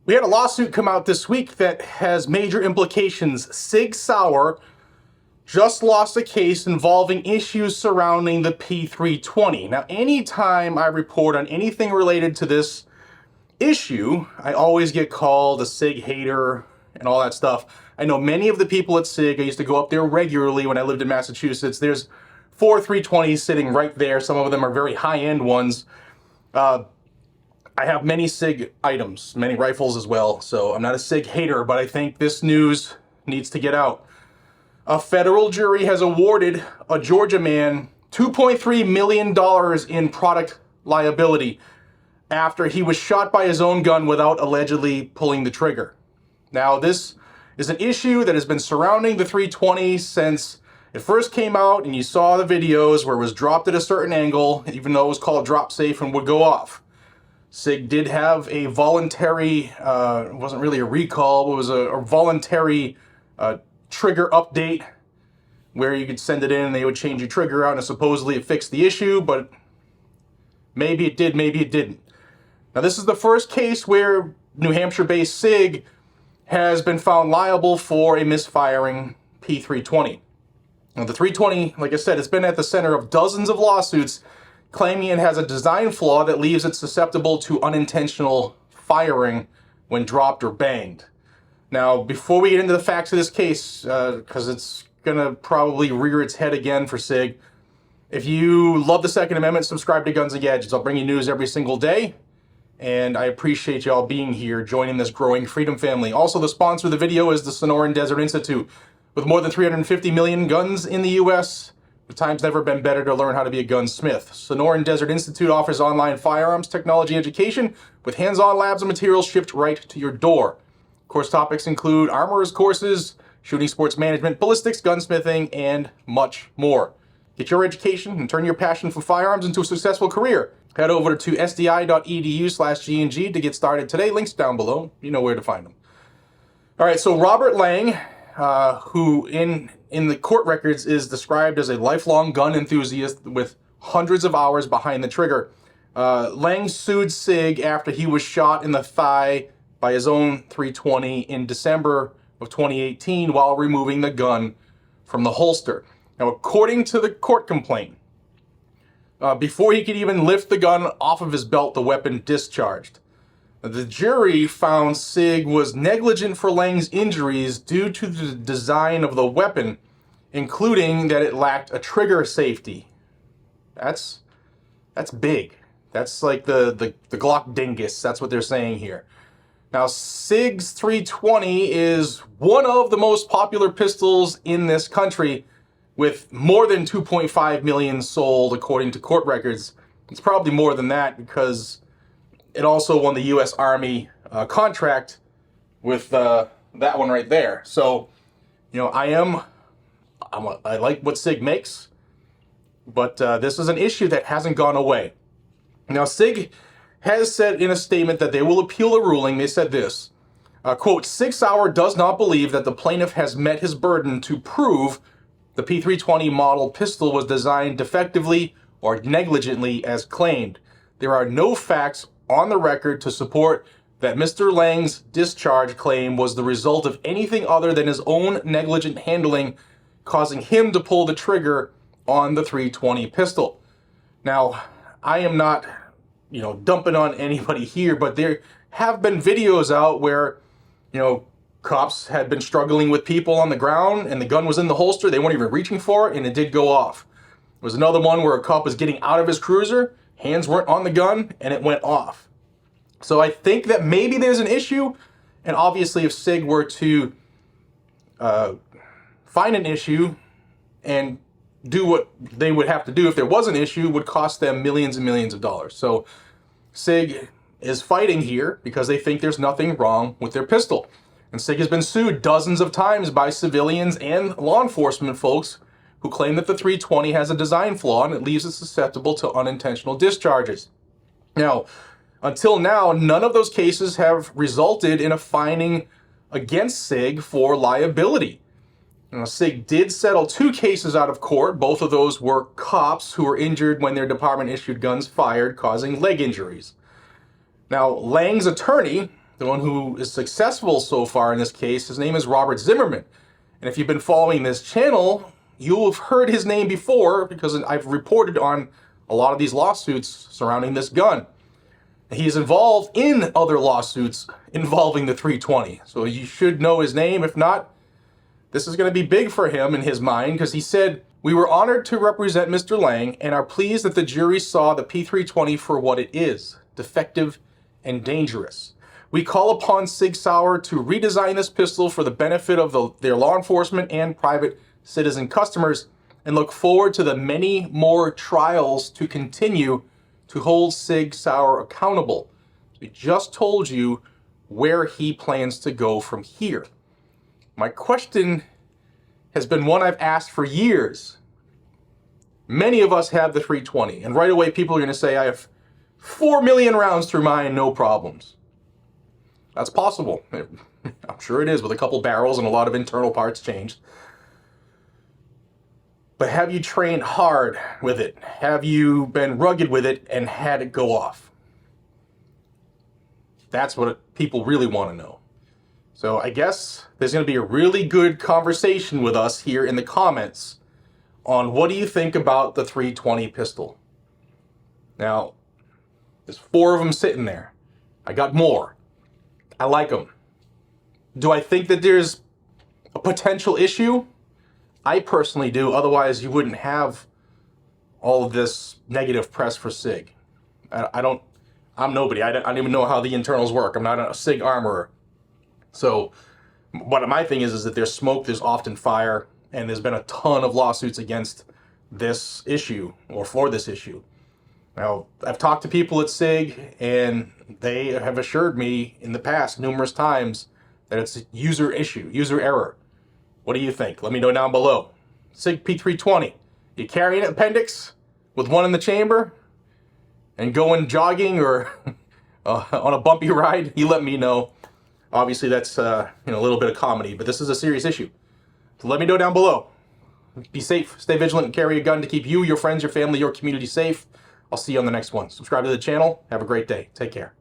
We had a lawsuit come out this week that has major implications. SIG Sauer just lost a case involving issues surrounding the P320. Now, anytime I report on anything related to this issue, I always get called a SIG hater and all that stuff. I know many of the people at SIG. I used to go up there regularly when I lived in Massachusetts. There's 4 320s sitting right there. Some of them are very high-end ones. I have many SIG items, many rifles as well, so I'm not a SIG hater, but I think this news needs to get out. A federal jury has awarded a Georgia man $2.3 million in product liability after he was shot by his own gun without allegedly pulling the trigger. Now, this is an issue that has been surrounding the 320 since it first came out, and you saw the videos where it was dropped at a certain angle, even though it was called drop safe and would go off. SIG did have a voluntary, it wasn't really a recall, it was a voluntary trigger update where you could send it in and they would change your trigger out, and supposedly it fixed the issue, but maybe it did, maybe it didn't. Now, this is the first case where New Hampshire-based SIG has been found liable for a misfiring P320. Now, the 320, like I said, it's been at the center of dozens of lawsuits claiming it has a design flaw that leaves it susceptible to unintentional firing when dropped or banged. Now, before we get into the facts of this case, because it's going to probably rear its head again for SIG, if you love the Second Amendment, subscribe to Guns and Gadgets. I'll bring you news every single day, and I appreciate y'all being here, joining this growing freedom family. Also, the sponsor of the video is the Sonoran Desert Institute. With more than 350 million guns in the U.S., the time's never been better to learn how to be a gunsmith. Sonoran Desert Institute offers online firearms technology education with hands-on labs and materials shipped right to your door. Course topics include armorers courses, shooting sports management, ballistics, gunsmithing, and much more. Get your education and turn your passion for firearms into a successful career. Head over to sdi.edu/GNG to get started today. Links down below. You know where to find them. All right, so Robert Lang, who in the court records is described as a lifelong gun enthusiast with hundreds of hours behind the trigger. Lang sued SIG after he was shot in the thigh by his own 320 in December of 2018 while removing the gun from the holster. Now, according to the court complaint, before he could even lift the gun off of his belt, the weapon discharged. The jury found SIG was negligent for Lang's injuries due to the design of the weapon, including that it lacked a trigger safety. That's big. That's like the Glock dingus. That's what they're saying here. Now, SIG's 320 is one of the most popular pistols in this country, with more than 2.5 million sold according to court records. It's probably more than that because it also won the U.S. Army contract with that one right there. So, you know, I like what SIG makes, but this is an issue that hasn't gone away. Now, SIG has said in a statement that they will appeal the ruling. They said this, quote, SIG Sauer does not believe that the plaintiff has met his burden to prove the P320 model pistol was designed defectively or negligently as claimed. There are no facts on the record to support that Mr. Lang's discharge claim was the result of anything other than his own negligent handling, causing him to pull the trigger on the 320 pistol. Now, I am not, dumping on anybody here, but there have been videos out where, cops had been struggling with people on the ground and the gun was in the holster. They weren't even reaching for it and it did go off. There was another one where a cop was getting out of his cruiser, hands weren't on the gun, and it went off. So I think that maybe there's an issue, and obviously if SIG were to find an issue and do what they would have to do if there was an issue, would cost them millions and millions of dollars. So SIG is fighting here because they think there's nothing wrong with their pistol. And SIG has been sued dozens of times by civilians and law enforcement folks who claim that the 320 has a design flaw and it leaves it susceptible to unintentional discharges. Now, until now, none of those cases have resulted in a finding against SIG for liability. Now, SIG did settle 2 cases out of court. Both of those were cops who were injured when their department issued guns fired, causing leg injuries. Now, Lang's attorney the one who is successful so far in this case, his name is Robert Zimmerman. And if you've been following this channel, you'll have heard his name before because I've reported on a lot of these lawsuits surrounding this gun. He is involved in other lawsuits involving the 320. So you should know his name. If not, this is going to be big for him in his mind because he said, "We were honored to represent Mr. Lang and are pleased that the jury saw the P320 for what it is, defective and dangerous. We call upon SIG Sauer to redesign this pistol for the benefit of their law enforcement and private citizen customers and look forward to the many more trials to continue to hold SIG Sauer accountable." We just told you where he plans to go from here. My question has been one I've asked for years. Many of us have the 320, and right away people are going to say, "I have 4 million rounds through mine, no problems." That's possible. I'm sure it is, with a couple barrels and a lot of internal parts changed. But have you trained hard with it? Have you been rugged with it and had it go off? That's what people really want to know. So I guess there's going to be a really good conversation with us here in the comments on what do you think about the 320 pistol. Now, there's 4 of them sitting there. I got more. I like them. Do I think that there's a potential issue? I personally do. Otherwise, you wouldn't have all of this negative press for SIG. I'm nobody. I don't even know how the internals work. I'm not a SIG armorer. So what my thing is that there's smoke, there's often fire, and there's been a ton of lawsuits against this issue or for this issue. Now, I've talked to people at SIG, and they have assured me in the past numerous times that it's a user issue, user error. What do you think? Let me know down below. SIG P320, you carrying an appendix with one in the chamber and going jogging or on a bumpy ride? You let me know. Obviously, that's a little bit of comedy, but this is a serious issue. So let me know down below. Be safe, stay vigilant, and carry a gun to keep you, your friends, your family, your community safe. I'll see you on the next one. Subscribe to the channel. Have a great day. Take care.